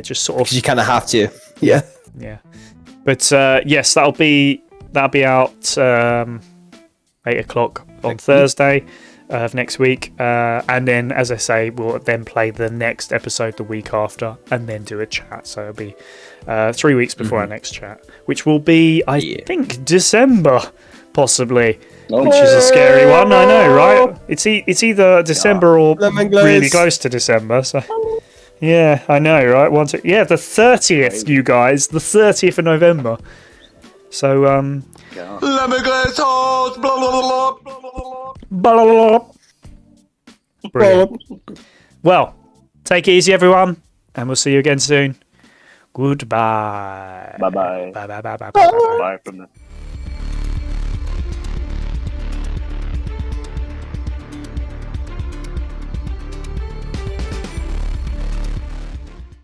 just sort of. You kind of have to. Yeah. But yes, that'll be out 8 o'clock on Thursday of next week, and then, as I say, we'll then play the next episode the week after, and then do a chat. So it'll be 3 weeks before our next chat, which will be, I think, December, possibly. Which is a scary one, I know, right? It's either December or really close to December. So, yeah, I know, right? The 30th, you guys, the 30th of November. So, brilliant. Well, take it easy, everyone, and we'll see you again soon. Goodbye. Bye-bye. Bye. Bye from the...